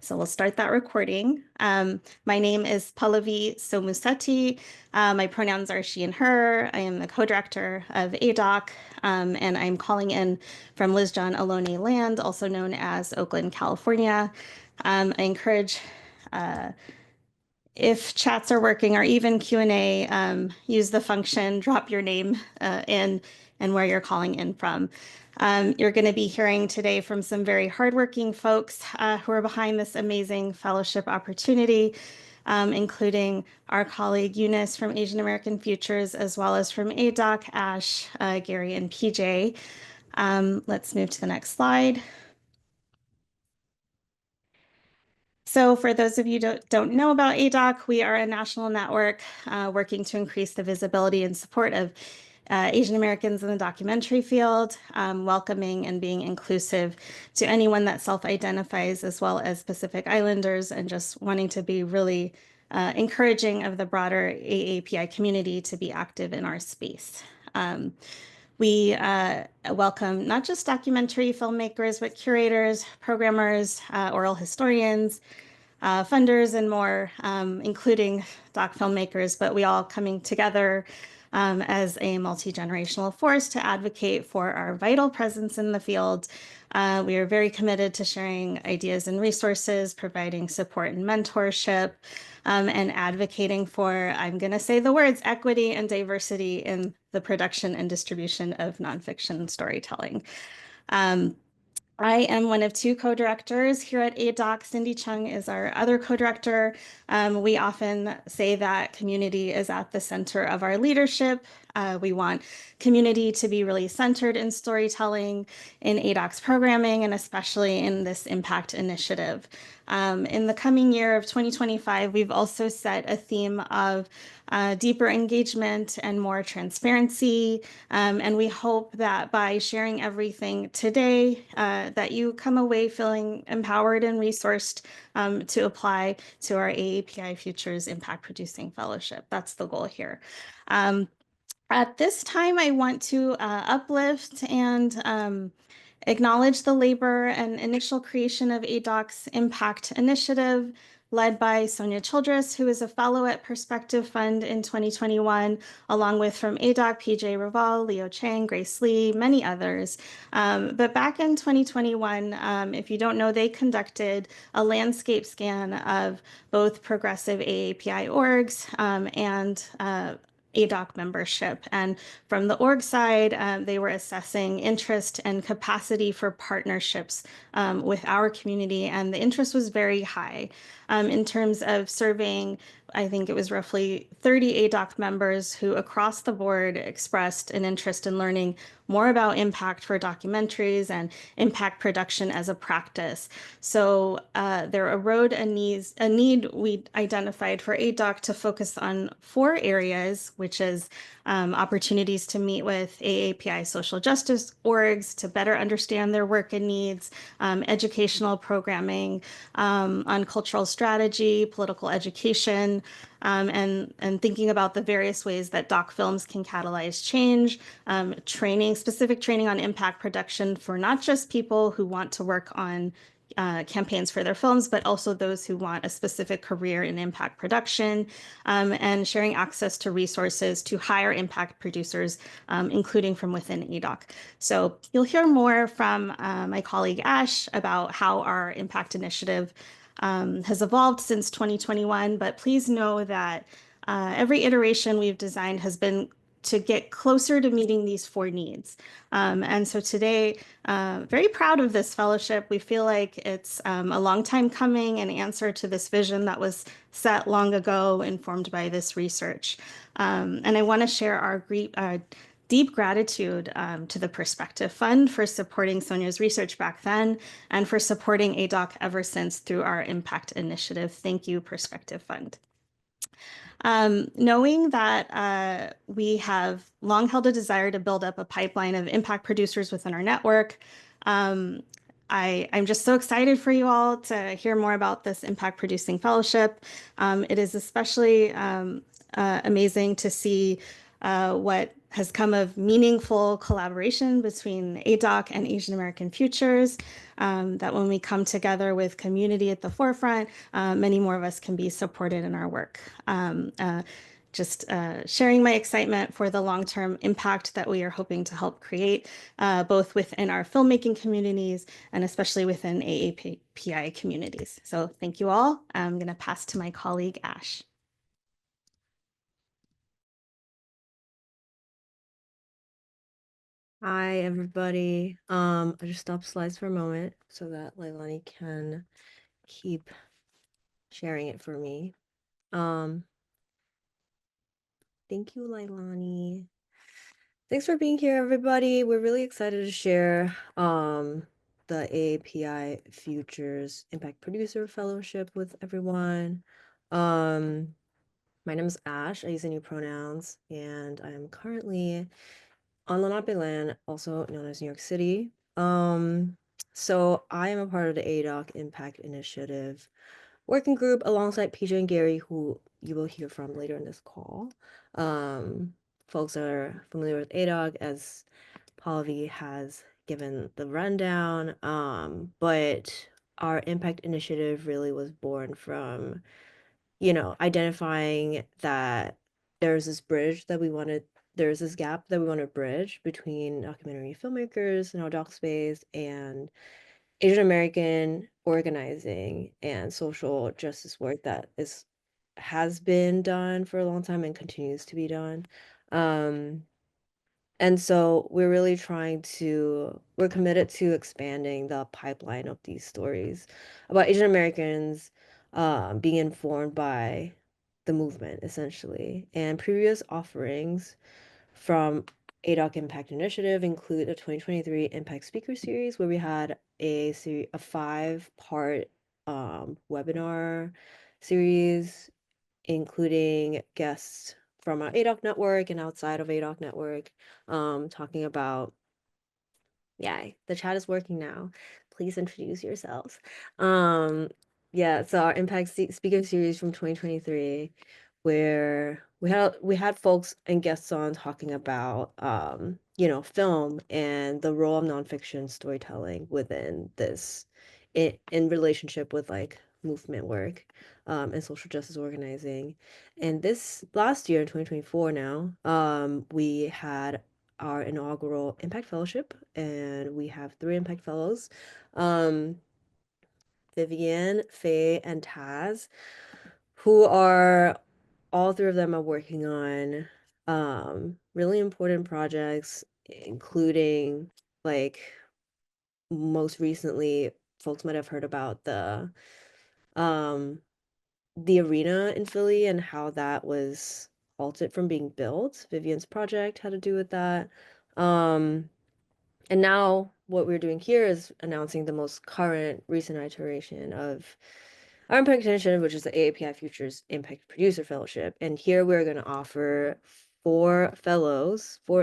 So we'll start that recording. My name is Pallavi Somuseti. My pronouns are she and her. I am the co-director of ADOC, and I'm calling in from Lisjan Ohlone Land, also known as Oakland, California. I encourage, if chats are working or even Q&A, use the function, drop your name in and where you're calling in from. You're going to be hearing today from some very hardworking folks who are behind this amazing fellowship opportunity, including our colleague Eunice from Asian American Futures, as well as from ADOC, Ash, Gary, and PJ. Let's move to the next slide. So for those of you who don't know about ADOC, we are a national network working to increase the visibility and support of Asian Americans in the documentary field, welcoming and being inclusive to anyone that self-identifies, as well as Pacific Islanders, and just wanting to be really encouraging of the broader AAPI community to be active in our space. We welcome not just documentary filmmakers, but curators, programmers, oral historians, funders, and more, including doc filmmakers, but we all coming together as a multi-generational force to advocate for our vital presence in the field. We are very committed to sharing ideas and resources, providing support and mentorship, and advocating for, I'm going to say the words, equity and diversity in the production and distribution of nonfiction storytelling. I am one of two co-directors here at ADOC. Cindy Chung is our other co-director. We often say that community is at the center of our leadership. We want community to be really centered in storytelling, in ADOC's programming, and especially in this impact initiative. In the coming year of 2025, we've also set a theme of deeper engagement and more transparency. And we hope that by sharing everything today, that you come away feeling empowered and resourced to apply to our AAPI Futures Impact Producing Fellowship. That's the goal here. At this time, I want to uplift and acknowledge the labor and initial creation of ADOC's Impact Initiative, led by Sonia Childress, who is a fellow at Perspective Fund in 2021, along with from ADOC, PJ Raval, Leo Chang, Grace Lee, many others. But back in 2021, if you don't know, they conducted a landscape scan of both progressive AAPI orgs and ADOC membership. And from the org side, they were assessing interest and capacity for partnerships with our community, and the interest was very high. In terms of surveying, I think it was roughly 30 ADOC members who across the board expressed an interest in learning more about impact for documentaries and impact production as a practice. So there arose a need we identified for ADOC to focus on 4 areas, which is opportunities to meet with AAPI social justice orgs to better understand their work and needs, educational programming on cultural strategy, political education, and thinking about the various ways that doc films can catalyze change, specific training on impact production for not just people who want to work on campaigns for their films, but also those who want a specific career in impact production, and sharing access to resources to hire impact producers, including from within ADOC. So you'll hear more from my colleague Ash about how our impact initiative has evolved since 2021, but please know that every iteration we've designed has been to get closer to meeting these 4 needs. And so today, very proud of this fellowship. We feel like it's a long time coming, an answer to this vision that was set long ago, informed by this research. And I want to share our deep gratitude to the Perspective Fund for supporting Sonia's research back then and for supporting ADOC ever since through our Impact Initiative. Thank you, Perspective Fund. Knowing that we have long held a desire to build up a pipeline of impact producers within our network, I'm just so excited for you all to hear more about this Impact Producing Fellowship. It is especially amazing to see what has come of meaningful collaboration between ADOC and Asian American Futures, that when we come together with community at the forefront, many more of us can be supported in our work. Just sharing my excitement for the long-term impact that we are hoping to help create, both within our filmmaking communities and especially within AAPI communities. So thank you all. I'm going to pass to my colleague, Ash. Hi, everybody. I just stopped slides for a moment so that Leilani can keep sharing it for me. Thank you, Leilani. Thanks for being here, everybody. We're really excited to share the AAPI Futures Impact Producer Fellowship with everyone. My name is Ash. I use the new pronouns, and I'm currently on Lenape land, also known as New York City. So I am a part of the ADOC Impact Initiative working group alongside PJ and Gary, who you will hear from later in this call. Folks are familiar with ADOC, as Pallavi has given the rundown, but our impact initiative really was born from, identifying that there's this gap that we want to bridge between documentary filmmakers in our doc space and Asian American organizing and social justice work that has been done for a long time and continues to be done. And so we're committed to expanding the pipeline of these stories about Asian Americans being informed by the movement, essentially. And previous offerings from ADOC Impact Initiative include the 2023 Impact Speaker Series, where we had a 5-part webinar series, including guests from our ADOC network and outside of ADOC network, talking about, yeah, the chat is working now. Please introduce yourselves. Yeah, so our Impact Speaker Series from 2023, where we had folks and guests on talking about film and the role of nonfiction storytelling within this in relationship with like movement work and social justice organizing. And this last year in 2024 now, we had our inaugural Impact Fellowship, and we have 3 Impact Fellows, Vivian, Faye, and Taz, who are all 3 of them are working on really important projects, including like most recently, folks might have heard about the arena in Philly and how that was halted from being built. Vivian's project had to do with that. And now what we're doing here is announcing the most current recent iteration of our impact initiative, which is the AAPI Futures Impact Producer Fellowship. And here we're going to offer 4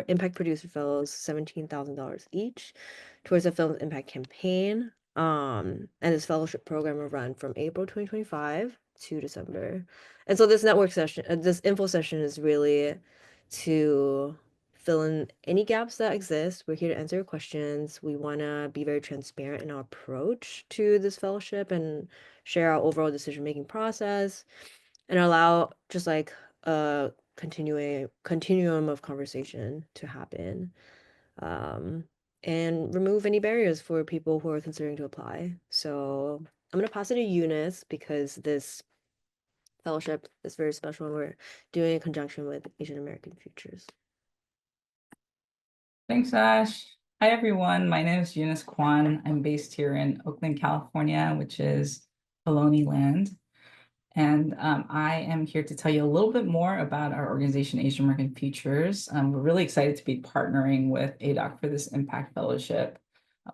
Impact Producer Fellows, $17,000 each towards the Film's Impact campaign. And this fellowship program will run from April 2025 to December. And so this this info session is really to fill in any gaps that exist. We're here to answer your questions. We want to be very transparent in our approach to this fellowship and share our overall decision-making process and allow just like a continuum of conversation to happen. And remove any barriers for people who are considering to apply. So I'm going to pass it to Eunice because this fellowship is very special and we're doing in conjunction with Asian American Futures. Thanks, Ash. Hi, everyone. My name is Eunice Kwan. I'm based here in Oakland, California, which is Ohlone land. And I am here to tell you a little bit more about our organization, Asian American Futures. We're really excited to be partnering with ADOC for this Impact Fellowship.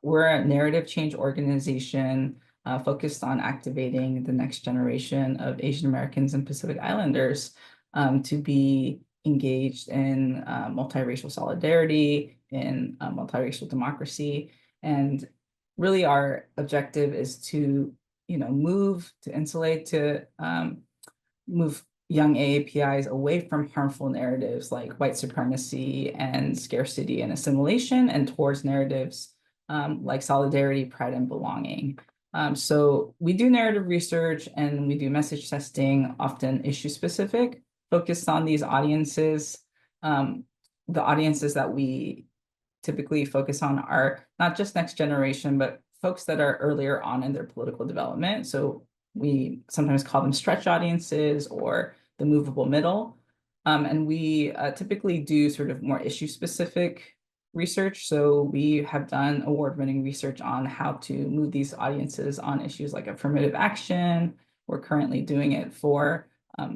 We're a narrative change organization focused on activating the next generation of Asian Americans and Pacific Islanders to be engaged in multiracial solidarity, in multiracial democracy. And really our objective is to move to insulate, to move young AAPIs away from harmful narratives like white supremacy and scarcity and assimilation, and towards narratives like solidarity, pride, and belonging. So we do narrative research and we do message testing, often issue specific, focused on these audiences. The audiences that we typically focus on are not just next generation, but folks that are earlier on in their political development. So we sometimes call them stretch audiences or the movable middle. And we typically do sort of more issue specific research. So we have done award-winning research on how to move these audiences on issues like affirmative action. We're currently doing it for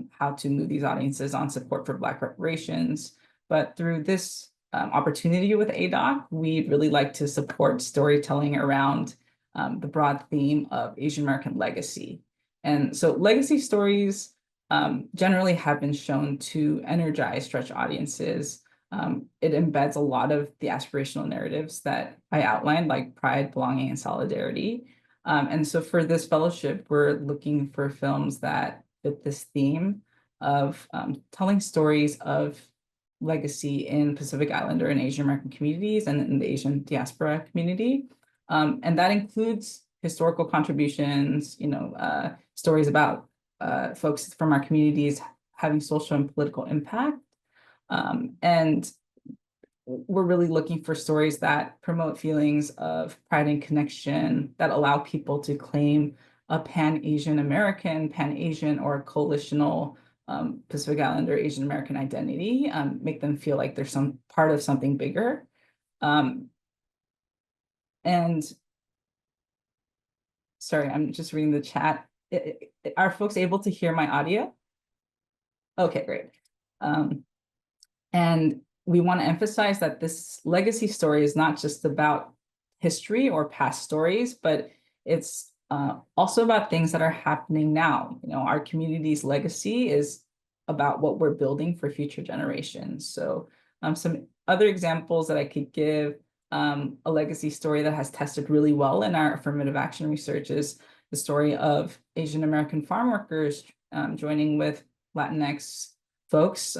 how to move these audiences on support for Black reparations. But through this opportunity with ADOC, we'd really like to support storytelling around the broad theme of Asian American legacy. And so legacy stories generally have been shown to energize stretch audiences. It embeds a lot of the aspirational narratives that I outlined, like pride, belonging, and solidarity. And so for this fellowship, we're looking for films that fit this theme of telling stories of legacy in Pacific Islander and Asian American communities and in the Asian diaspora community. And that includes historical contributions, stories about folks from our communities having social and political impact. And we're really looking for stories that promote feelings of pride and connection, that allow people to claim a Pan-Asian American, Pan-Asian, or coalitional Pacific Islander Asian American identity, make them feel like they're some part of something bigger. And sorry, I'm just reading the chat. Are folks able to hear my audio? Okay, great. And we want to emphasize that this legacy story is not just about history or past stories, but it's also about things that are happening now. Our community's legacy is about what we're building for future generations. So some other examples that I could give, a legacy story that has tested really well in our affirmative action research is the story of Asian American farm workers joining with Latinx folks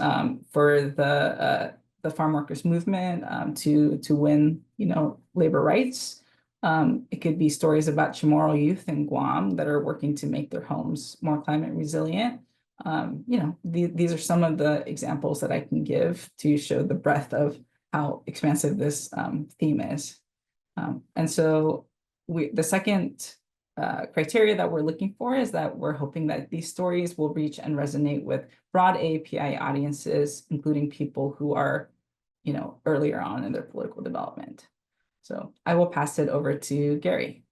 for the farm workers movement to win, labor rights. It could be stories about Chamorro youth in Guam that are working to make their homes more climate resilient. These are some of the examples that I can give to show the breadth of how expansive this theme is. And so the second criteria that we're looking for is that we're hoping that these stories will reach and resonate with broad AAPI audiences, including people who are, earlier on in their political development. So I will pass it over to Gary.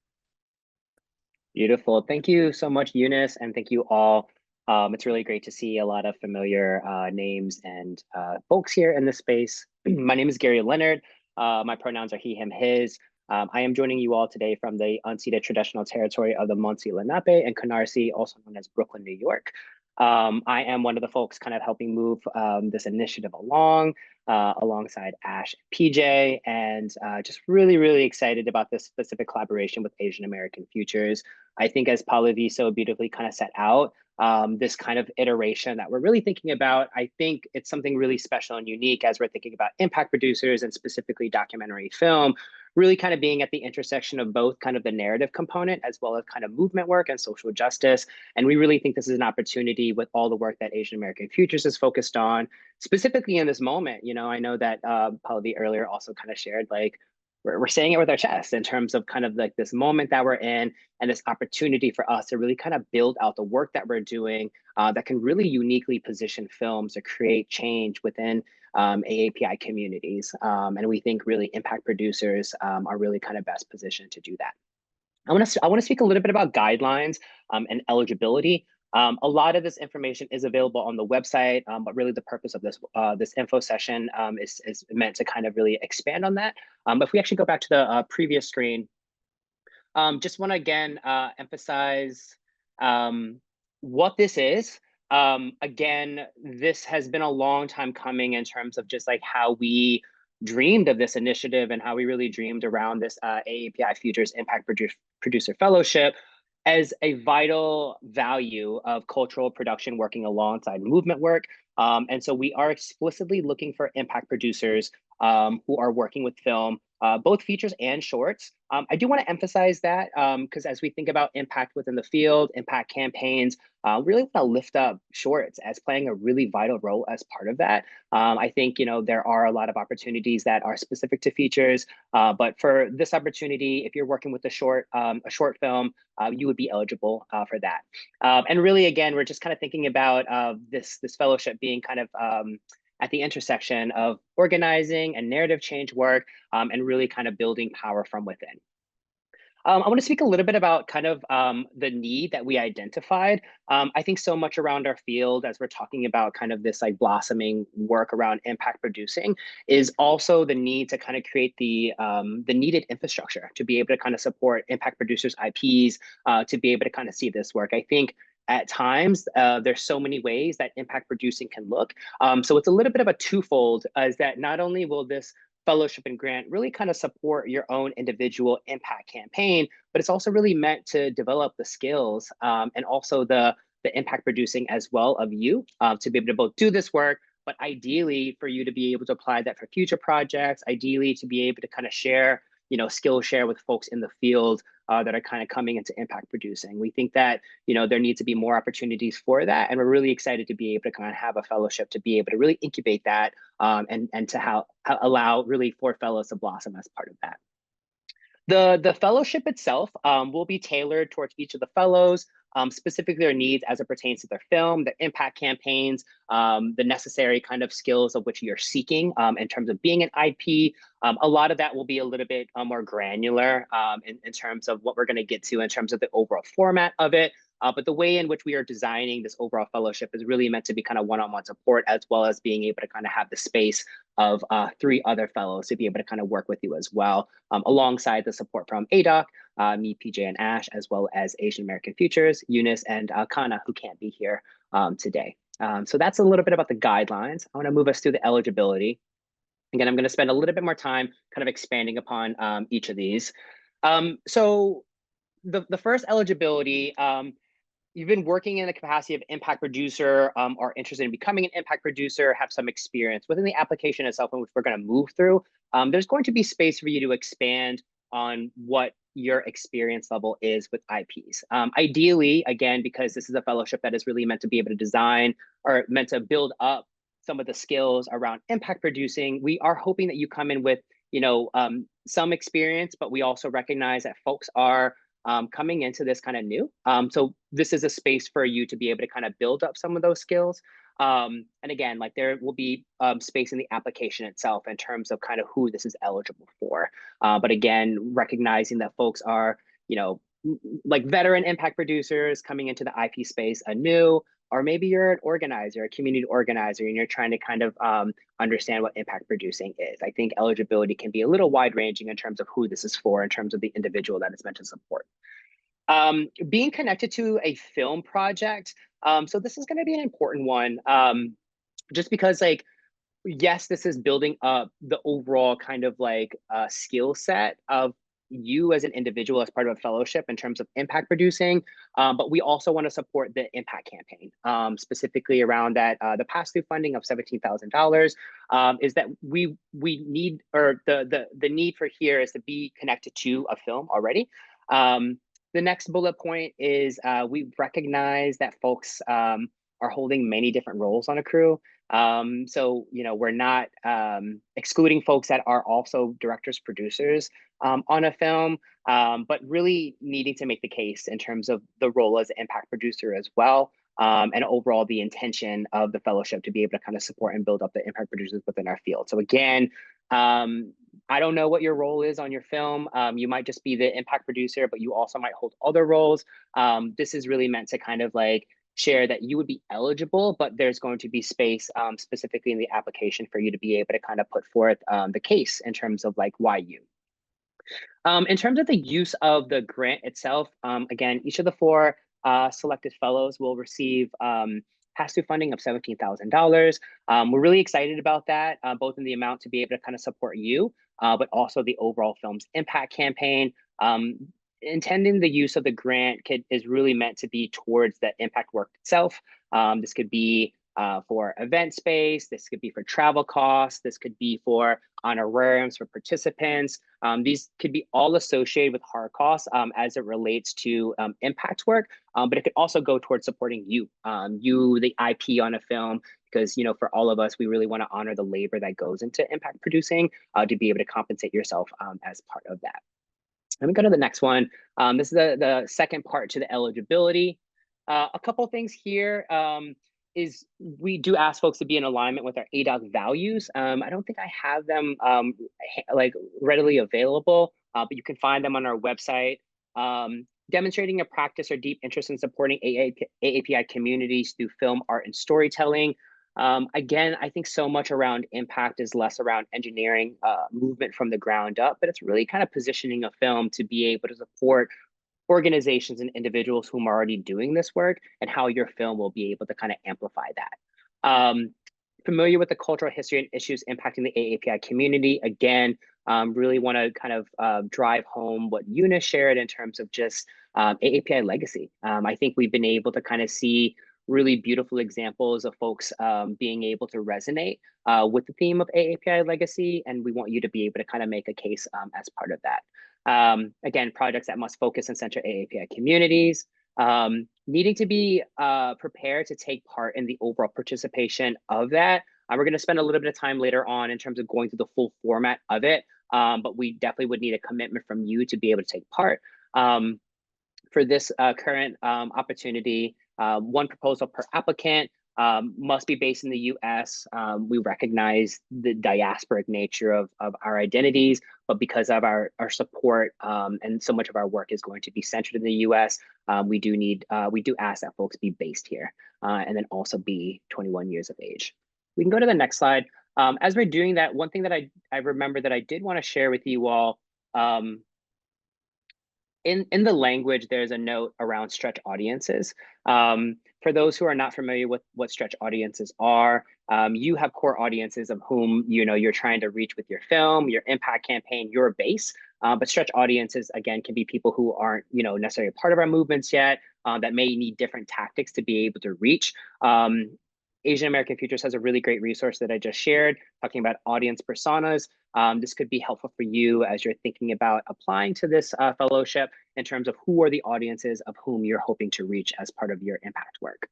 Beautiful. Thank you so much, Eunice, and thank you all. It's really great to see a lot of familiar names and folks here in this space. My name is Gary Leonard. My pronouns are he, him, his. I am joining you all today from the unceded traditional territory of the Munsee Lenape and Canarsie, also known as Brooklyn, New York. I am one of the folks kind of helping move this initiative along, alongside Ash and PJ, and just really, really excited about this specific collaboration with Asian American Futures. I think as Pallavi so beautifully kind of set out, this kind of iteration that we're really thinking about, I think it's something really special and unique as we're thinking about impact producers and specifically documentary film, really kind of being at the intersection of both kind of the narrative component as well as kind of movement work and social justice. And we really think this is an opportunity with all the work that Asian American Futures is focused on, specifically in this moment. I know that Pallavi earlier also kind of shared, like, we're saying it with our chest in terms of kind of like this moment that we're in and this opportunity for us to really kind of build out the work that we're doing that can really uniquely position films to create change within AAPI communities. And we think really impact producers are really kind of best positioned to do that. I want to speak a little bit about guidelines and eligibility. A lot of this information is available on the website, but really the purpose of this info session is meant to kind of really expand on that. But if we actually go back to the previous screen, just want to again emphasize what this is. Again, this has been a long time coming in terms of just like how we dreamed of this initiative and how we really dreamed around this AAPI Futures Impact Producer Fellowship. as a vital value of cultural production working alongside movement work. And so we are explicitly looking for impact producers who are working with film, both features and shorts. I do want to emphasize that because as we think about impact within the field, impact campaigns, really want to lift up shorts as playing a really vital role as part of that. I think, there are a lot of opportunities that are specific to features, but for this opportunity, if you're working with a short film, you would be eligible for that. And really, again, we're just kind of thinking about this fellowship being kind of at the intersection of organizing and narrative change work and really kind of building power from within. I want to speak a little bit about kind of the need that we identified. I think so much around our field as we're talking about kind of this like blossoming work around impact producing is also the need to kind of create the needed infrastructure to be able to kind of support impact producers' IPs, to be able to kind of see this work. I think at times, there's so many ways that impact producing can look. So it's a little bit of a twofold, is that not only will this fellowship and grant really kind of support your own individual impact campaign, but it's also really meant to develop the skills and also the impact producing as well of you to be able to both do this work, but ideally for you to be able to apply that for future projects, ideally to be able to kind of share, skill share with folks in the field that are kind of coming into impact producing. We think that, there needs to be more opportunities for that. And we're really excited to be able to kind of have a fellowship to be able to really incubate that and to allow really for fellows to blossom as part of that. The fellowship itself will be tailored towards each of the fellows, specifically their needs as it pertains to their film, their impact campaigns, the necessary kind of skills of which you're seeking in terms of being an IP. A lot of that will be a little bit more granular in terms of what we're going to get to in terms of the overall format of it. But the way in which we are designing this overall fellowship is really meant to be kind of one-on-one support, as well as being able to kind of have the space of 3 other fellows to be able to kind of work with you as well, alongside the support from ADOC, me, PJ, and Ash, as well as Asian American Futures, Eunice, and Kana, who can't be here today. So that's a little bit about the guidelines. I want to move us through the eligibility. Again, I'm going to spend a little bit more time kind of expanding upon each of these. So the first eligibility, you've been working in the capacity of impact producer, are interested in becoming an impact producer, have some experience within the application itself, in which we're going to move through. There's going to be space for you to expand on what your experience level is with IPs. Ideally, again, because this is a fellowship that is really meant to be able to design or meant to build up some of the skills around impact producing, we are hoping that you come in with, some experience, but we also recognize that folks are coming into this kind of new. So this is a space for you to be able to kind of build up some of those skills. And again, like there will be space in the application itself in terms of kind of who this is eligible for. But again, recognizing that folks are, like veteran impact producers coming into the IP space anew, or maybe you're an organizer, a community organizer, and you're trying to kind of understand what impact producing is. I think eligibility can be a little wide ranging in terms of who this is for, in terms of the individual that it's meant to support. Being connected to a film project. So this is going to be an important one, just because like, yes, this is building up the overall kind of like skill set of you as an individual as part of a fellowship in terms of impact producing, but we also want to support the impact campaign, specifically around that the pass-through funding of $17,000 is that we need, or the need for here is to be connected to a film already. The next bullet point is we recognize that folks are holding many different roles on a crew. So, we're not excluding folks that are also directors, producers on a film, but really needing to make the case in terms of the role as an impact producer as well. And overall, the intention of the fellowship to be able to kind of support and build up the impact producers within our field. So again, I don't know what your role is on your film. You might just be the impact producer, but you also might hold other roles. This is really meant to kind of like share that you would be eligible, but there's going to be space specifically in the application for you to be able to kind of put forth the case in terms of like why you. In terms of the use of the grant itself, again, each of the 4 selected fellows will receive pass-through funding of $17,000. We're really excited about that, both in the amount to be able to kind of support you, but also the overall film's impact campaign. intending the use of the grant is really meant to be towards the impact work itself. This could be for event space, this could be for travel costs, this could be for honorariums for participants. These could be all associated with hard costs as it relates to impact work, but it could also go towards supporting you, the IP on a film, because for all of us, we really want to honor the labor that goes into impact producing to be able to compensate yourself as part of that. Let me go to the next one. This is the second part to the eligibility. A couple of things here is we do ask folks to be in alignment with our ADOC values. I don't think I have them like readily available, but you can find them on our website. Demonstrating a practice or deep interest in supporting AAPI communities through film, art, and storytelling. Again, I think so much around impact is less around engineering movement from the ground up, but it's really kind of positioning a film to be able to support organizations and individuals who are already doing this work, and how your film will be able to kind of amplify that. Familiar with the cultural history and issues impacting the AAPI community. Again, really want to kind of drive home what Eunice shared in terms of just AAPI legacy. I think we've been able to kind of see really beautiful examples of folks being able to resonate with the theme of AAPI legacy, and we want you to be able to kind of make a case as part of that. Again, projects that must focus and center AAPI communities, needing to be prepared to take part in the overall participation of that. We're going to spend a little bit of time later on in terms of going through the full format of it, but we definitely would need a commitment from you to be able to take part. For this current opportunity, one proposal per applicant, must be based in the US. We recognize the diasporic nature of our identities, but because of our support and so much of our work is going to be centered in the US, we do ask that folks be based here and then also be 21 years of age. We can go to the next slide. As we're doing that, one thing that I remember that I did want to share with you all, in the language, there's a note around stretch audiences. For those who are not familiar with what stretch audiences are, you have core audiences of whom you're trying to reach with your film, your impact campaign, your base. But stretch audiences, again, can be people who aren't necessarily a part of our movements yet, that may need different tactics to be able to reach. Asian American Futures has a really great resource that I just shared, talking about audience personas. This could be helpful for you as you're thinking about applying to this fellowship in terms of who are the audiences of whom you're hoping to reach as part of your impact work.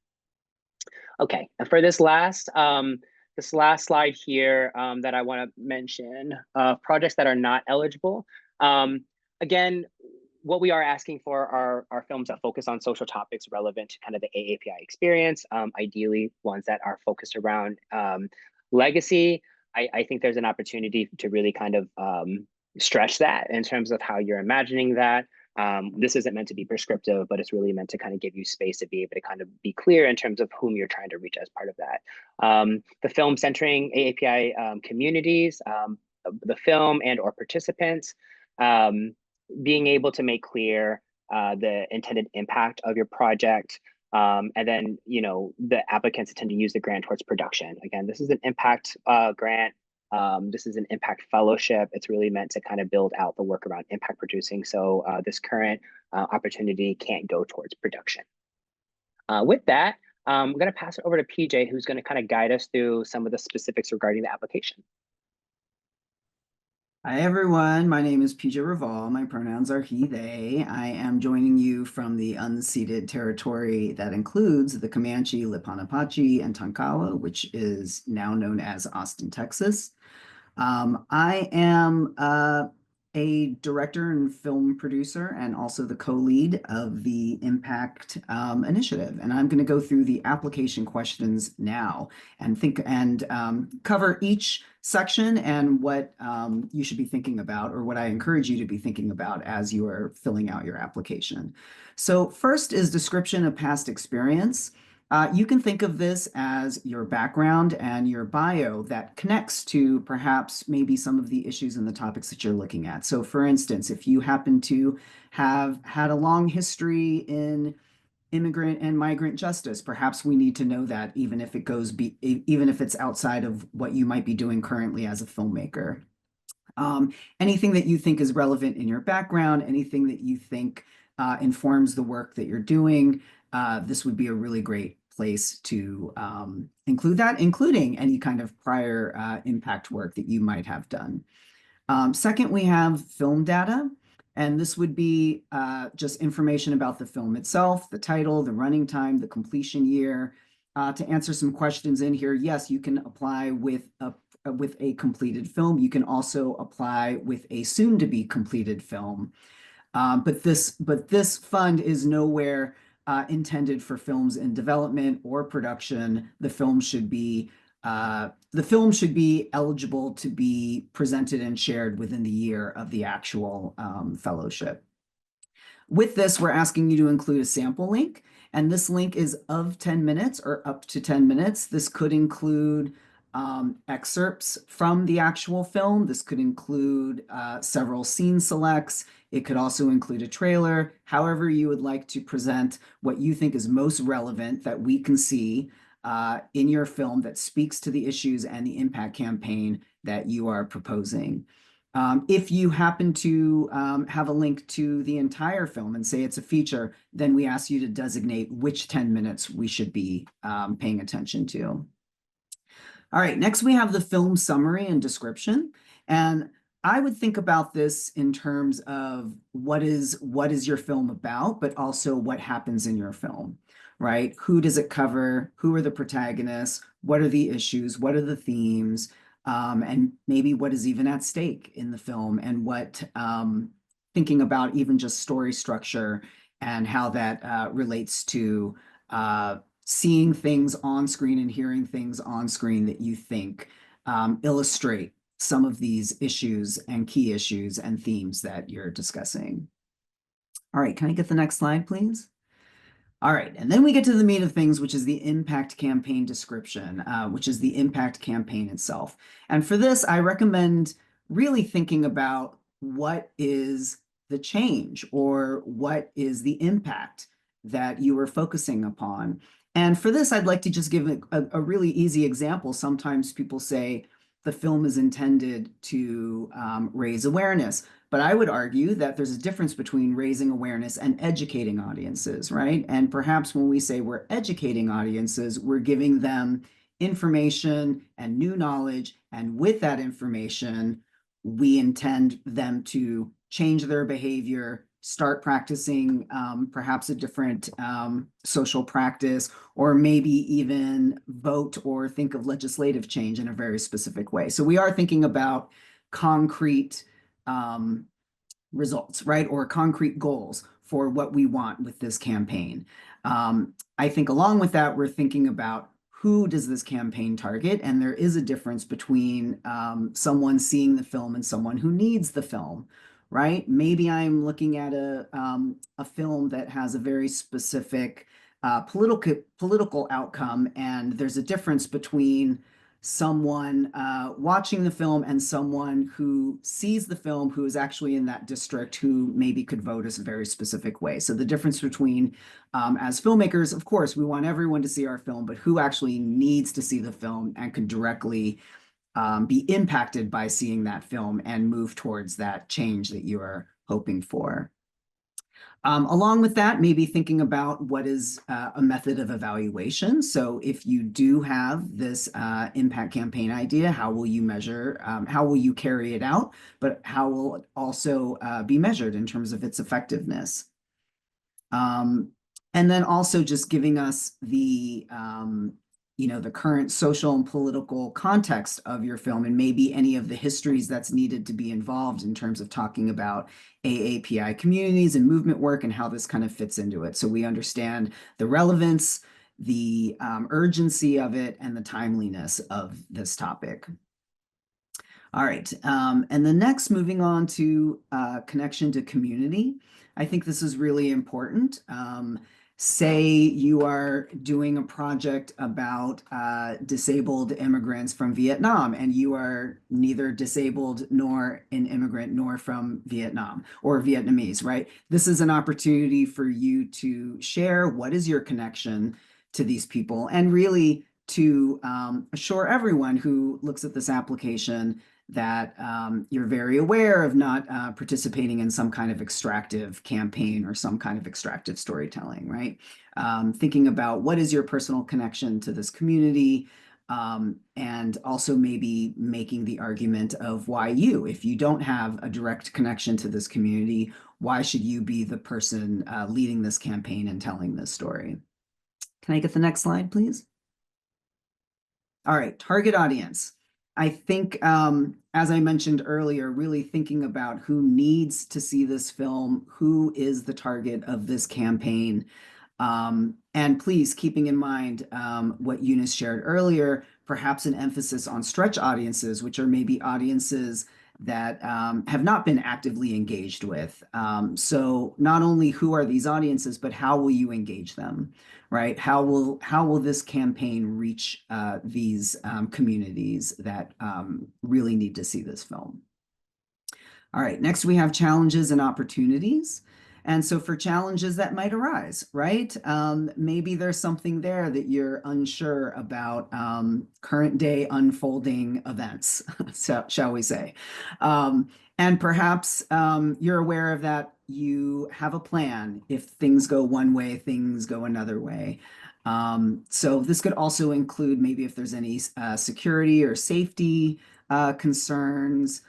Okay, and for this last slide here that I want to mention, projects that are not eligible. Again, what we are asking for are films that focus on social topics relevant to kind of the AAPI experience, ideally ones that are focused around legacy. I think there's an opportunity to really kind of stretch that in terms of how you're imagining that. This isn't meant to be prescriptive, but it's really meant to kind of give you space to be able to kind of be clear in terms of whom you're trying to reach as part of that. The film centering AAPI communities, the film and or participants, being able to make clear the intended impact of your project, and then the applicants intend to use the grant towards production. Again, this is an impact grant. This is an impact fellowship. It's really meant to kind of build out the work around impact producing. So this current opportunity can't go towards production. With that, I'm going to pass it over to PJ, who's going to kind of guide us through some of the specifics regarding the application. Hi, everyone. My name is PJ Raval. My pronouns are he, they. I am joining you from the unceded territory that includes the Comanche, Lipan Apache, and Tonkawa, which is now known as Austin, Texas. I am a director and film producer and also the co-lead of the Impact Initiative. And I'm going to go through the application questions now and cover each section and what you should be thinking about, or what I encourage you to be thinking about as you are filling out your application. So first is description of past experience. You can think of this as your background and your bio that connects to perhaps maybe some of the issues and the topics that you're looking at. So for instance, if you happen to have had a long history in immigrant and migrant justice, perhaps we need to know that even if it's outside of what you might be doing currently as a filmmaker. Anything that you think is relevant in your background, anything that you think informs the work that you're doing, this would be a really great place to include that, including any kind of prior impact work that you might have done. Second, we have film data, and this would be just information about the film itself, the title, the running time, the completion year. To answer some questions in here, yes, you can apply with a completed film. You can also apply with a soon-to-be completed film. But this fund is nowhere intended for films in development or production. The film should be eligible to be presented and shared within the year of the actual fellowship. With this, we're asking you to include a sample link, and this link is of 10 minutes or up to 10 minutes. This could include excerpts from the actual film. This could include several scene selects. It could also include a trailer, however you would like to present what you think is most relevant that we can see in your film that speaks to the issues and the impact campaign that you are proposing. If you happen to have a link to the entire film and say it's a feature, then we ask you to designate which 10 minutes we should be paying attention to. All right, next we have the film summary and description. And I would think about this in terms of what is your film about, but also what happens in your film, right? Who does it cover? Who are the protagonists? What are the issues? What are the themes? And maybe what is even at stake in the film, and what thinking about even just story structure and how that relates to seeing things on screen and hearing things on screen that you think illustrate some of these issues and key issues and themes that you're discussing. All right, can I get the next slide, please? All right, and then we get to the meat of things, which is the impact campaign description, which is the impact campaign itself. And for this, I recommend really thinking about what is the change or what is the impact that you are focusing upon. And for this, I'd like to just give a really easy example. Sometimes people say the film is intended to raise awareness. But I would argue that there's a difference between raising awareness and educating audiences, right? And perhaps when we say we're educating audiences, we're giving them information and new knowledge. And with that information, we intend them to change their behavior, start practicing perhaps a different social practice, or maybe even vote or think of legislative change in a very specific way. So we are thinking about concrete results, right? Or concrete goals for what we want with this campaign. I think along with that, we're thinking about who does this campaign target? And there is a difference between someone seeing the film and someone who needs the film, right? Maybe I'm looking at a film that has a very specific political outcome, and there's a difference between someone watching the film and someone who sees the film who is actually in that district who maybe could vote as a very specific way. So the difference between, as filmmakers, of course, we want everyone to see our film, but who actually needs to see the film and could directly be impacted by seeing that film and move towards that change that you are hoping for. Along with that, maybe thinking about what is a method of evaluation. So if you do have this impact campaign idea, how will you measure, how will you carry it out, but how will it also be measured in terms of its effectiveness? And then also just giving us the the current social and political context of your film, and maybe any of the histories that's needed to be involved in terms of talking about AAPI communities and movement work and how this kind of fits into it. So we understand the relevance, the urgency of it, and the timeliness of this topic. All right, and the next, moving on to connection to community. I think this is really important. Say you are doing a project about disabled immigrants from Vietnam, and you are neither disabled nor an immigrant nor from Vietnam or Vietnamese, right? This is an opportunity for you to share what is your connection to these people, and really to assure everyone who looks at this application that you're very aware of not participating in some kind of extractive campaign or some kind of extractive storytelling, right? Thinking about what is your personal connection to this community, and also maybe making the argument of why you, if you don't have a direct connection to this community, why should you be the person leading this campaign and telling this story? Can I get the next slide, please? All right, target audience. I think, as I mentioned earlier, really thinking about who needs to see this film, who is the target of this campaign. And please, keeping in mind what Eunice shared earlier, perhaps an emphasis on stretch audiences, which are maybe audiences that have not been actively engaged with. So not only who are these audiences, but how will you engage them, right? How will this campaign reach these communities that really need to see this film? All right, next we have challenges and opportunities. And so for challenges that might arise, right? Maybe there's something there that you're unsure about current day unfolding events, so, shall we say. And perhaps you're aware of that. You have a plan. If things go one way, things go another way. So this could also include maybe if there's any security or safety concerns.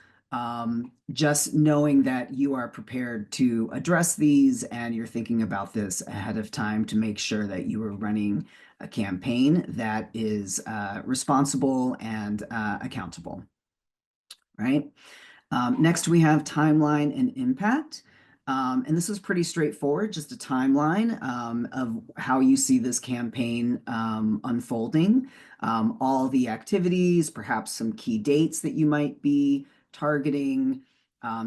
Just knowing that you are prepared to address these and you're thinking about this ahead of time to make sure that you are running a campaign that is responsible and accountable, right? Next, we have timeline and impact. And this is pretty straightforward, just a timeline of how you see this campaign unfolding, all the activities, perhaps some key dates that you might be targeting,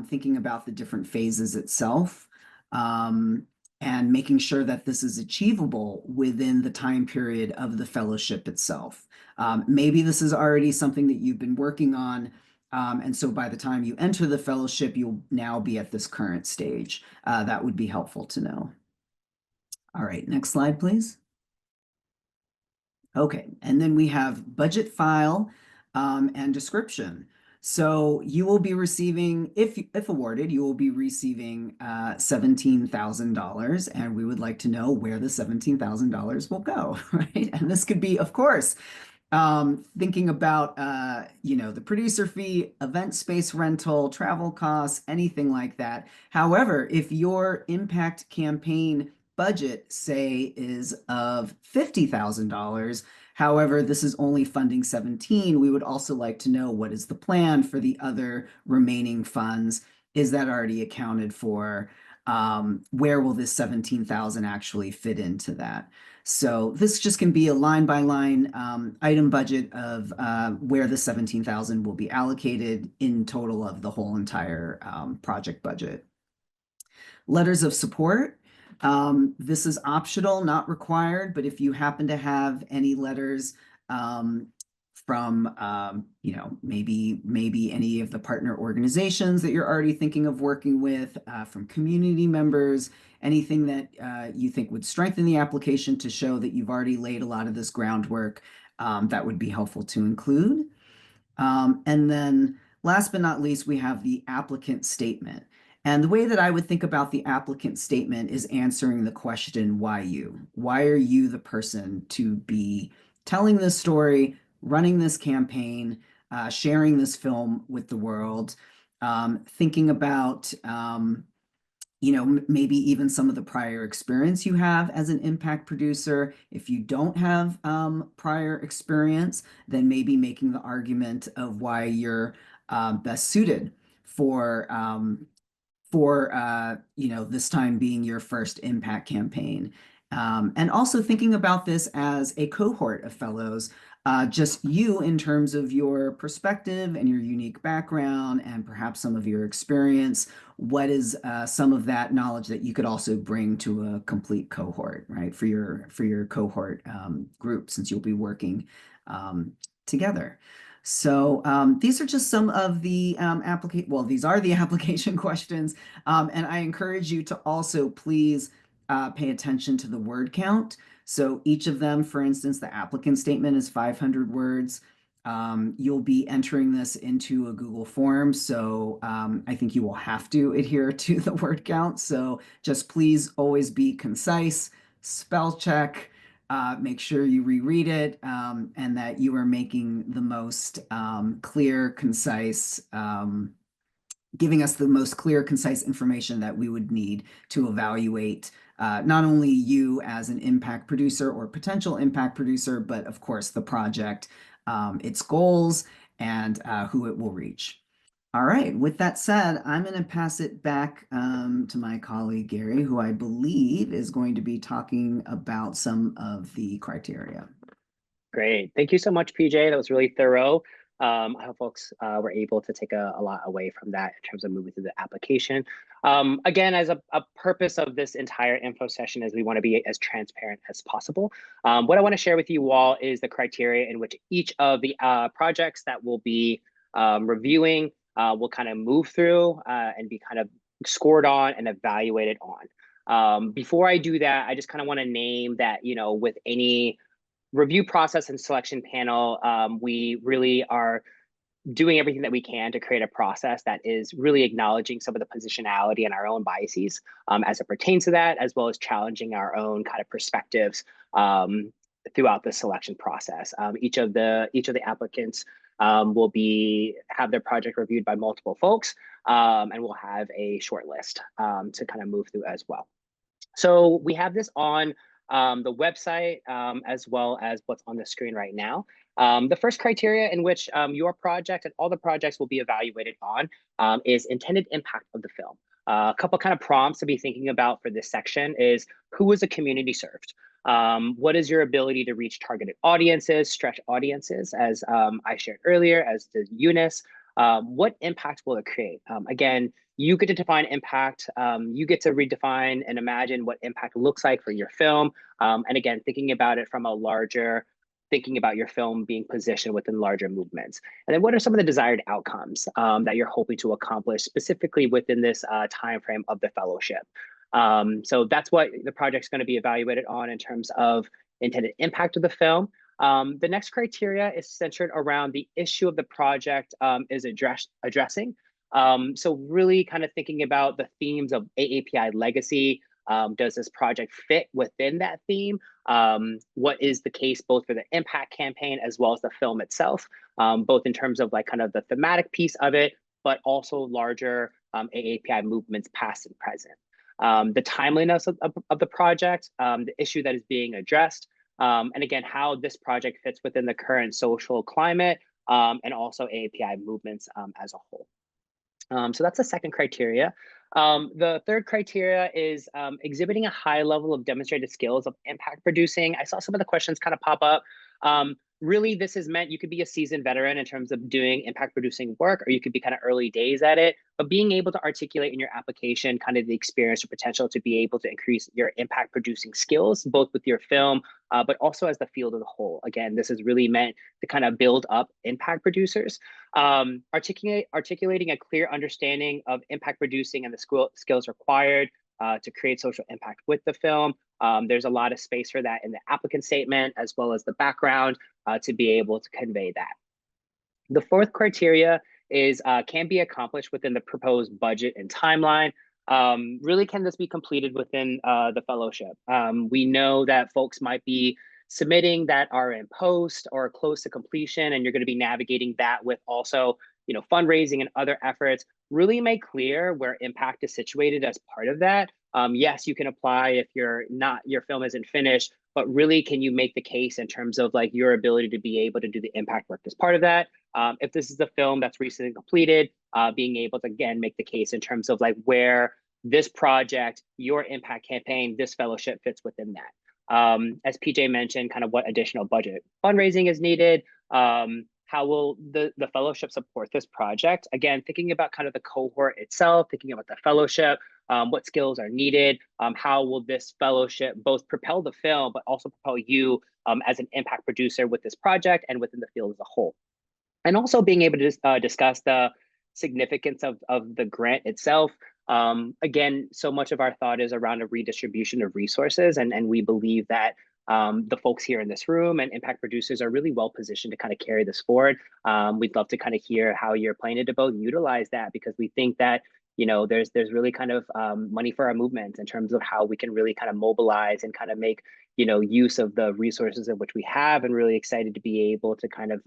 thinking about the different phases itself, and making sure that this is achievable within the time period of the fellowship itself. Maybe this is already something that you've been working on, and so by the time you enter the fellowship, you'll now be at this current stage. That would be helpful to know. All right, next slide, please. Okay, and then we have budget file and description. So you will be receiving, if awarded, you will be receiving $17,000, and we would like to know where the $17,000 will go, right? And this could be, of course, thinking about, the producer fee, event space rental, travel costs, anything like that. However, if your impact campaign budget, say, is of $50,000, however, this is only funding 17, we would also like to know what is the plan for the other remaining funds. Is that already accounted for? Where will this 17,000 actually fit into that? So this just can be a line by line item budget of where the 17,000 will be allocated in total of the whole entire project budget. Letters of support. This is optional, not required, but if you happen to have any letters from maybe any of the partner organizations that you're already thinking of working with, from community members, anything that you think would strengthen the application to show that you've already laid a lot of this groundwork, that would be helpful to include. And then last but not least, we have the applicant statement. And the way that I would think about the applicant statement is answering the question, why you? Why are you the person to be telling this story, running this campaign, sharing this film with the world, thinking about maybe even some of the prior experience you have as an impact producer. If you don't have prior experience, then maybe making the argument of why you're best suited for this time being your first impact campaign. And also thinking about this as a cohort of fellows, just you in terms of your perspective and your unique background and perhaps some of your experience. What is some of that knowledge that you could also bring to a complete cohort, right? For your cohort group, since you'll be working together. So these are just some of the these are the application questions. And I encourage you to also please pay attention to the word count. So each of them, for instance, the applicant statement is 500 words. You'll be entering this into a Google form, so I think you will have to adhere to the word count. So just please always be concise, spell check, make sure you reread it, and that you are making the most clear, concise, giving us the most clear, concise information that we would need to evaluate not only you as an impact producer or potential impact producer, but of course the project, its goals, and who it will reach. All right, with that said, I'm going to pass it back to my colleague Gary, who I believe is going to be talking about some of the criteria. Great. Thank you so much, PJ. That was really thorough. I hope folks were able to take a lot away from that in terms of moving through the application. Again, as a purpose of this entire info session is we want to be as transparent as possible. What I want to share with you all is the criteria in which each of the projects that we'll be reviewing will kind of move through and be kind of scored on and evaluated on. Before I do that, I just kind of want to name that, you know, with any review process and selection panel, we really are doing everything that we can to create a process that is really acknowledging some of the positionality and our own biases as it pertains to that, as well as challenging our own kind of perspectives throughout the selection process. Each of the applicants will have their project reviewed by multiple folks, and we'll have a short list to kind of move through as well. So we have this on the website, as well as what's on the screen right now. The first criteria in which your project and all the projects will be evaluated on is intended impact of the film. A couple kind of prompts to be thinking about for this section is who is the community served? What is your ability to reach targeted audiences, stretch audiences, as I shared earlier, as did Eunice? What impact will it create? Again, you get to define impact. You get to redefine and imagine what impact looks like for your film. And again, thinking about it from a larger, thinking about your film being positioned within larger movements. And then what are some of the desired outcomes that you're hoping to accomplish specifically within this timeframe of the fellowship? So that's what the project's going to be evaluated on in terms of intended impact of the film. The next criteria is centered around the issue of the project is addressing. So really kind of thinking about the themes of AAPI legacy. Does this project fit within that theme? What is the case both for the impact campaign as well as the film itself, both in terms of like kind of the thematic piece of it, but also larger AAPI movements past and present. The timeliness of the project, the issue that is being addressed, and again, how this project fits within the current social climate and also AAPI movements as a whole. So that's the second criteria. The third criteria is exhibiting a high level of demonstrated skills of impact producing. I saw some of the questions kind of pop up. Really, this is meant, you could be a seasoned veteran in terms of doing impact producing work, or you could be kind of early days at it, but being able to articulate in your application kind of the experience or potential to be able to increase your impact producing skills, both with your film, but also as the field as a whole. Again, this is really meant to kind of build up impact producers. Articulating a clear understanding of impact producing and the skills required to create social impact with the film. There's a lot of space for that in the applicant statement, as well as the background to be able to convey that. The fourth criteria is can be accomplished within the proposed budget and timeline. Really, can this be completed within the fellowship? We know that folks might be submitting that are in post or close to completion, and you're going to be navigating that with also, you know, fundraising and other efforts. Really make clear where impact is situated as part of that. Yes, you can apply if your film isn't finished, but really, can you make the case in terms of like your ability to be able to do the impact work as part of that? If this is a film that's recently completed, being able to again make the case in terms of like where this project, your impact campaign, this fellowship fits within that. As PJ mentioned, kind of what additional budget fundraising is needed. How will the fellowship support this project? Again, thinking about kind of the cohort itself, thinking about the fellowship, what skills are needed, how will this fellowship both propel the film, but also propel you as an impact producer with this project and within the field as a whole. And also being able to discuss the significance of the grant itself. Again, so much of our thought is around a redistribution of resources, and we believe that the folks here in this room and impact producers are really well positioned to kind of carry this forward. We'd love to kind of hear how you're planning to both utilize that, because we think that there's really kind of money for our movement in terms of how we can really kind of mobilize and kind of make use of the resources of which we have, and really excited to be able to kind of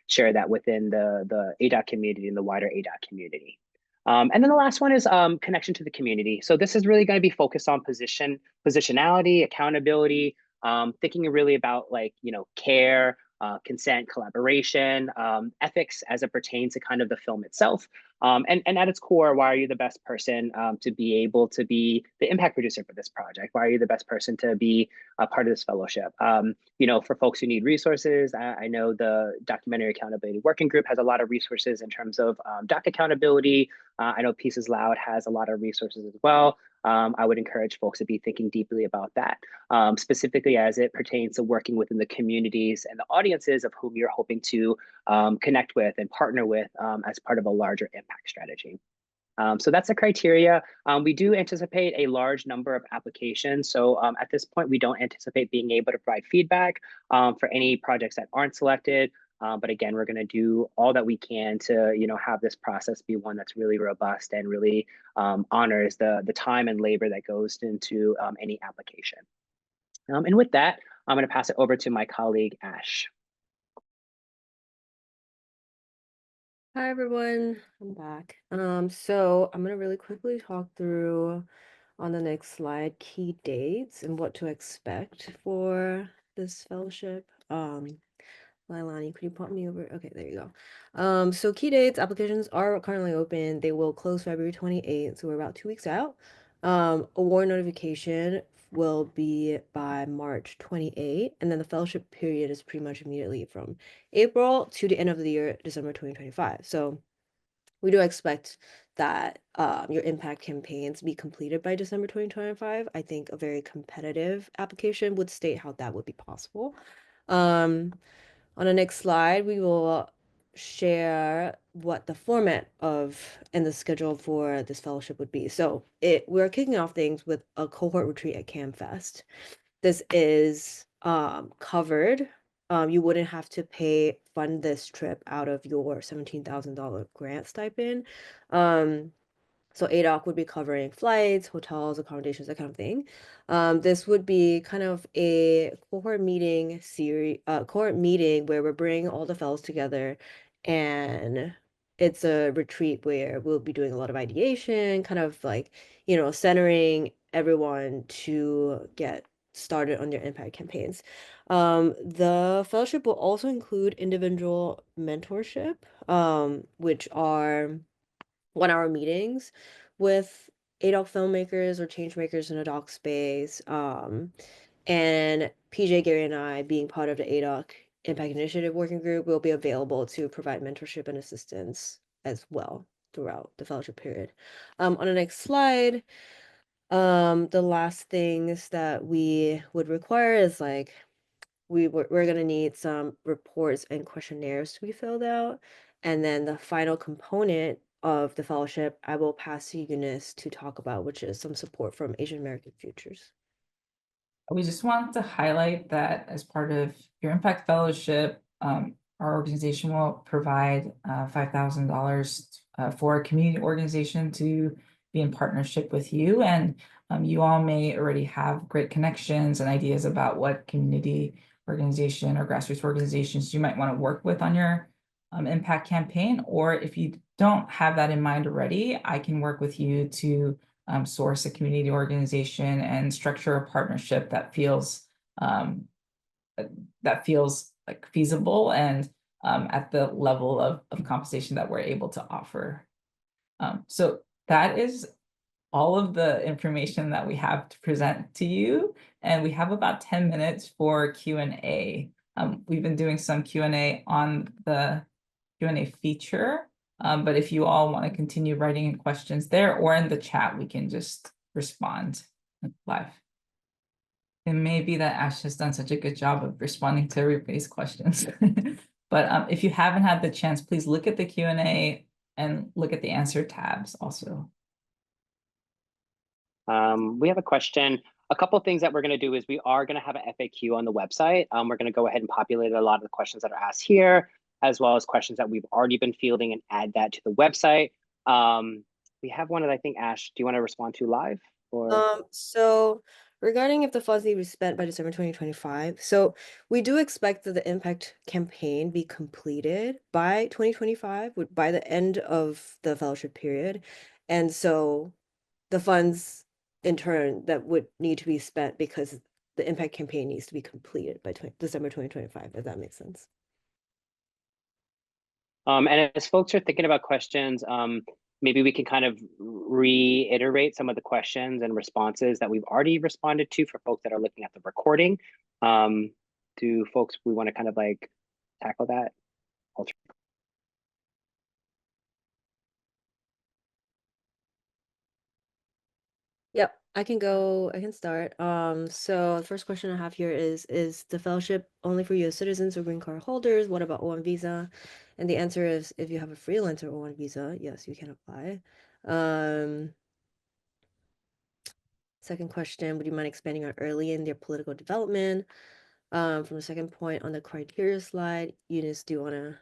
share that within the ADOC community and the wider ADOC community. And then the last one is connection to the community. So this is really going to be focused on positionality, accountability, thinking really about care, consent, collaboration, ethics as it pertains to kind of the film itself. And at its core, why are you the best person to be able to be the impact producer for this project? Why are you the best person to be a part of this fellowship? For folks who need resources, I know the Documentary Accountability Working Group has a lot of resources in terms of doc accountability. I know Pieces Loud has a lot of resources as well. I would encourage folks to be thinking deeply about that, specifically as it pertains to working within the communities and the audiences of whom you're hoping to connect with and partner with as part of a larger impact strategy. So that's the criteria. We do anticipate a large number of applications. So at this point, we don't anticipate being able to provide feedback for any projects that aren't selected. But again, we're going to do all that we can to, have this process be one that's really robust and really honors the time and labor that goes into any application. And with that, I'm going to pass it over to my colleague, Ash. Hi everyone, I'm back. So I'm gonna really quickly talk through on the next slide key dates and what to expect for this fellowship. Lailani, could you pop me over? Okay, there you go. So key dates, applications are currently open. They will close February 28th, so we're about 2 weeks out. Award notification will be by March 28th, and then the fellowship period is pretty much immediately from April to the end of the year, December 2025. So we do expect that your impact campaigns be completed by December 2025. I think a very competitive application would state how that would be possible. On the next slide, we will share what the format of and the schedule for this fellowship would be. So we're kicking off things with a cohort retreat at CamFest. This is covered. You wouldn't have to fund this trip out of your $17,000 grant stipend. So ADOC would be covering flights, hotels, accommodations, that kind of thing. This would be kind of a cohort meeting where we're bringing all the fellows together, and it's a retreat where we'll be doing a lot of ideation, kind of like, centering everyone to get started on their impact campaigns. The fellowship will also include individual mentorship, which are 1-hour meetings with ADOC filmmakers or change makers in a doc space. And PJ, Gary, and I, being part of the ADOC Impact Initiative Working Group, will be available to provide mentorship and assistance as well throughout the fellowship period. On the next slide, the last things that we would require is we're going to need some reports and questionnaires to be filled out. And then the final component of the fellowship, I will pass to Eunice to talk about, which is some support from Asian American Futures. We just want to highlight that as part of your Impact Fellowship, our organization will provide $5,000 for a community organization to be in partnership with you. And you all may already have great connections and ideas about what community organization or grassroots organizations you might want to work with on your impact campaign. Or if you don't have that in mind already, I can work with you to source a community organization and structure a partnership that feels like feasible and at the level of compensation that we're able to offer. So that is all of the information that we have to present to you, and we have about 10 minutes for Q&A. We've been doing some Q&A on the Q&A feature, but if you all want to continue writing in questions there or in the chat, we can just respond live. It may be that Ash has done such a good job of responding to everybody's questions. But if you haven't had the chance, please look at the Q&A and look at the answer tabs also. We have a question. a couple of things that we're going to do is we are going to have an FAQ on the website. We're going to go ahead and populate a lot of the questions that are asked here, as well as questions that we've already been fielding, and add that to the website. We have one that I think, Ash, do you want to respond to live? Or So regarding if the funds need to be spent by December 2025, so we do expect that the impact campaign be completed by 2025, by the end of the fellowship period. And so the funds in turn that would need to be spent because the impact campaign needs to be completed by December 2025, if that makes sense. And as folks are thinking about questions, maybe we can kind of reiterate some of the questions and responses that we've already responded to for folks that are looking at the recording. Do folks, we want to kind of like tackle that? Yep, I can start. So the first question I have here is the fellowship only for US citizens or green card holders? What about O1 visa? And the answer is, if you have a freelancer O1 visa, yes, you can apply. Second question, would you mind expanding on early in their political development? From the second point on the criteria slide, Eunice, do you want to?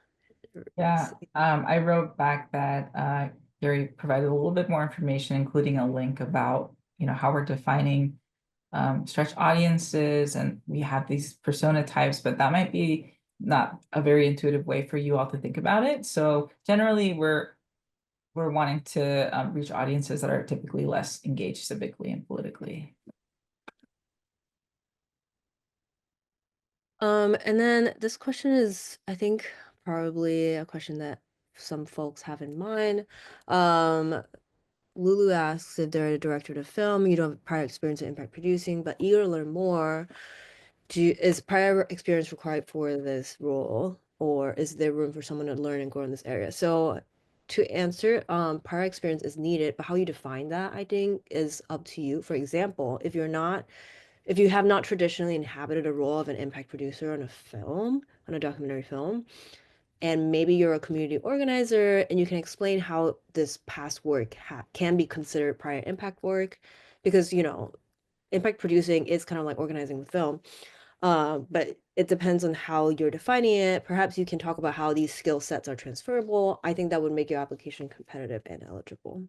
Yeah, I wrote back that Gary provided a little bit more information, including a link about, how we're defining stretch audiences, and we have these persona types, but that might be not a very intuitive way for you all to think about it. So generally, we're wanting to reach audiences that are typically less engaged civically and politically. And then this question is, I think, probably a question that some folks have in mind. Lulu asks if they're a director of film, you don't have prior experience in impact producing, but eager to learn more. Is prior experience required for this role, or is there room for someone to learn and grow in this area? So to answer, prior experience is needed, but how you define that, I think, is up to you. For example, if you have not traditionally inhabited a role of an impact producer on a film, on a documentary film, and maybe you're a community organizer and you can explain how this past work can be considered prior impact work, because impact producing is kind of like organizing the film, but it depends on how you're defining it. Perhaps you can talk about how these skill sets are transferable. I think that would make your application competitive and eligible.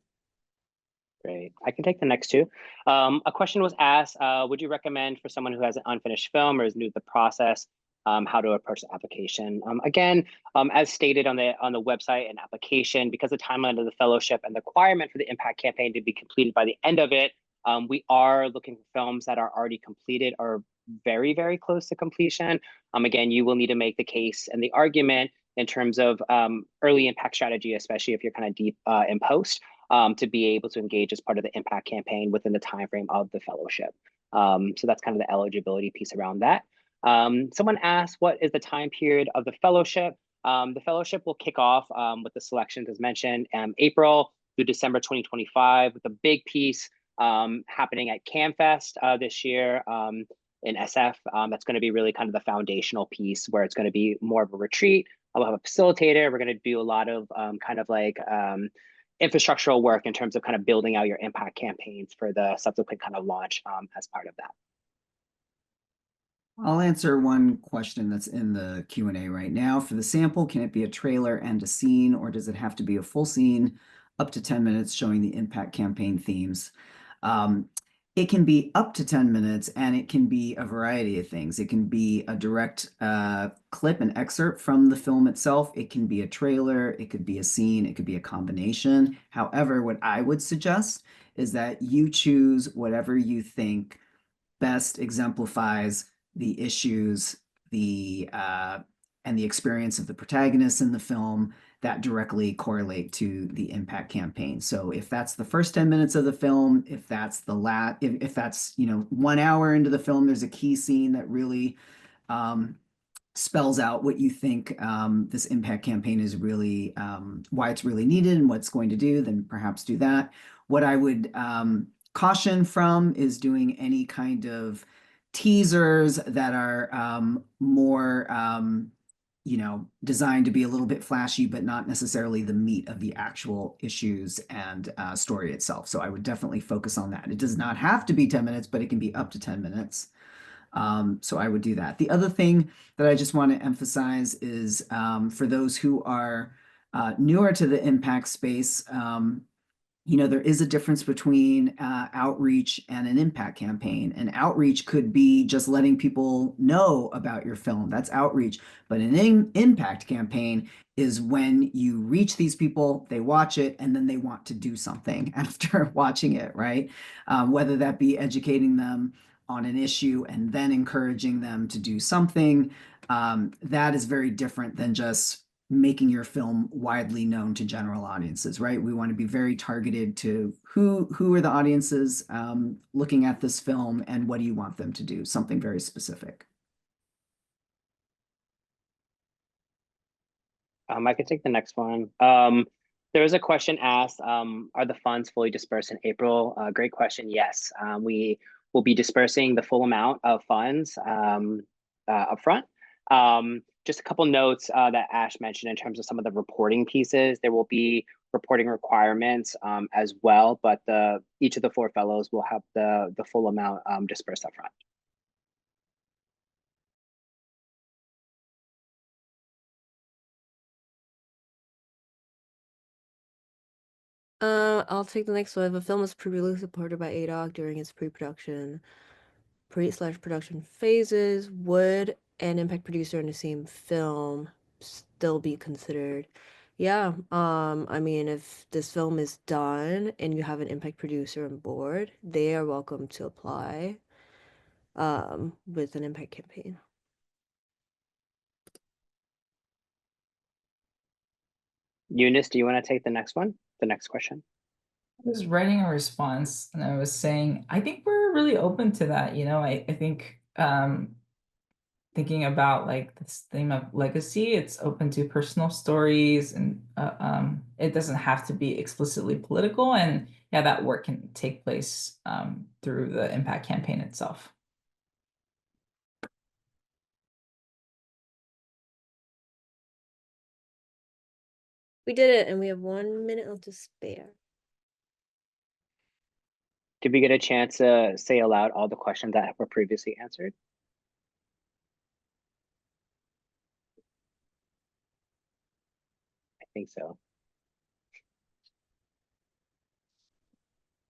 Great. I can take the next two. A question was asked, would you recommend for someone who has an unfinished film or is new to the process, how to approach the application? Again, as stated on the website and application, because the timeline of the fellowship and the requirement for the impact campaign to be completed by the end of it, we are looking for films that are already completed or very, very close to completion. Again, you will need to make the case and the argument in terms of early impact strategy, especially if you're kind of deep in post, to be able to engage as part of the impact campaign within the timeframe of the fellowship. So that's kind of the eligibility piece around that. Someone asked, what is the time period of the fellowship? The fellowship will kick off with the selections as mentioned, April through December 2025, with a big piece happening at CamFest this year in SF. That's going to be really kind of the foundational piece, where it's going to be more of a retreat. I'll have a facilitator. We're going to do a lot of kind of like infrastructural work in terms of kind of building out your impact campaigns for the subsequent kind of launch as part of that. I'll answer one question that's in the Q&A right now. For the sample, can it be a trailer and a scene, or does it have to be a full scene up to 10 minutes showing the impact campaign themes? It can be up to 10 minutes, and it can be a variety of things. It can be a direct clip, an excerpt from the film itself. It can be a trailer. It could be a scene. It could be a combination. However, what I would suggest is that you choose whatever you think best exemplifies the issues, and the experience of the protagonists in the film that directly correlate to the impact campaign. So if that's the first 10 minutes of the film, if that's if that's 1 hour into the film, there's a key scene that really spells out what you think this impact campaign is really, why it's really needed and what it's going to do, then perhaps do that. What I would caution from is doing any kind of teasers that are more designed to be a little bit flashy, but not necessarily the meat of the actual issues and story itself. So I would definitely focus on that. It does not have to be 10 minutes, but it can be up to 10 minutes. So I would do that. The other thing that I just want to emphasize is for those who are newer to the impact space, there is a difference between outreach and an impact campaign. An outreach could be just letting people know about your film. That's outreach. But an impact campaign is when you reach these people, they watch it, and then they want to do something after watching it, right? Whether that be educating them on an issue and then encouraging them to do something. That is very different than just making your film widely known to general audiences, right? We want to be very targeted to who are the audiences looking at this film and what do you want them to do? Something very specific. I can take the next one. There was a question asked, are the funds fully dispersed in April? Great question. Yes, we will be dispersing the full amount of funds upfront. Just a couple notes that Ash mentioned in terms of some of the reporting pieces. There will be reporting requirements as well, but each of the 4 fellows will have the full amount dispersed upfront. I'll take the next one. If a film is previously supported by ADOC during its pre/production phases, would an impact producer in the same film still be considered? Yeah, I mean, if this film is done and you have an impact producer on board, they are welcome to apply with an impact campaign. Eunice, do you want to take the next one? The next question? I was writing a response and I was saying, I think we're really open to that. I think thinking about like this theme of legacy, it's open to personal stories and it doesn't have to be explicitly political. And yeah, that work can take place through the impact campaign itself. We did it, and we have 1 minute left to spare. Did we get a chance to say aloud all the questions that were previously answered? I think so.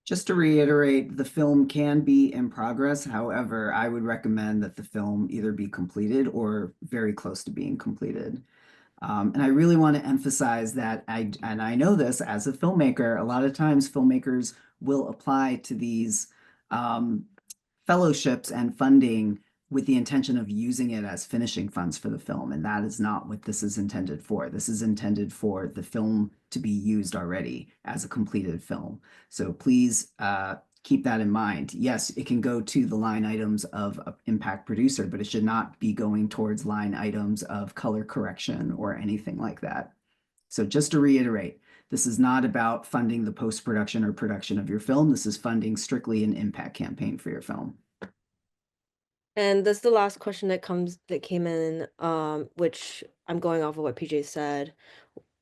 Just to reiterate, the film can be in progress. However, I would recommend that the film either be completed or very close to being completed. And I really want to emphasize that I know this as a filmmaker, a lot of times filmmakers will apply to these fellowships and funding with the intention of using it as finishing funds for the film. And that is not what this is intended for. This is intended for the film to be used already as a completed film. So please keep that in mind. Yes, it can go to the line items of impact producer, but it should not be going towards line items of color correction or anything like that. So just to reiterate, this is not about funding the post-production or production of your film. This is funding strictly an impact campaign for your film. And that's the last question that came in, which I'm going off of what PJ said.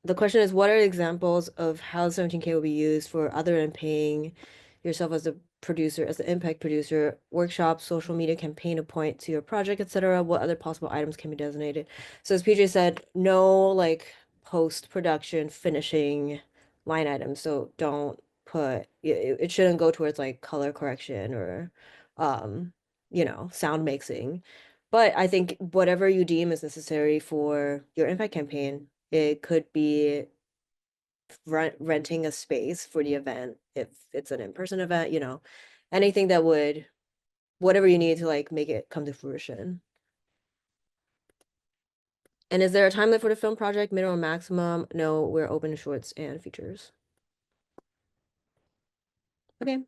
The question is, what are examples of how 17K will be used for other than paying yourself as a producer, as the impact producer, workshops, social media campaign to point to your project, etc.? What other possible items can be designated? So as PJ said, no like post-production finishing line items. So don't put it shouldn't go towards like color correction or sound mixing. But I think whatever you deem is necessary for your impact campaign, it could be renting a space for the event if it's an in-person event, anything that would, whatever you need to like make it come to fruition. And is there a time limit for the film project, minimum, maximum? No, we're open to shorts and features. Okay,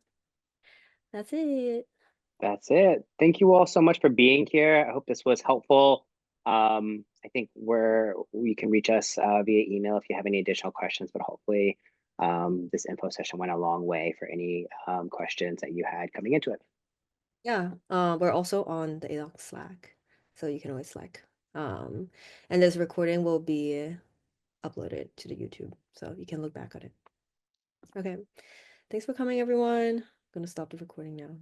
that's it. That's it. Thank you all so much for being here. I hope this was helpful. I think you can reach us via email if you have any additional questions, but hopefully this info session went a long way for any questions that you had coming into it. Yeah, we're also on the ADOC Slack, so you can always Slack And this recording will be uploaded to the YouTube, so you can look back at it. Okay, thanks for coming, everyone. I'm gonna stop the recording now.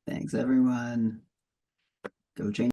Thanks, everyone. Go change.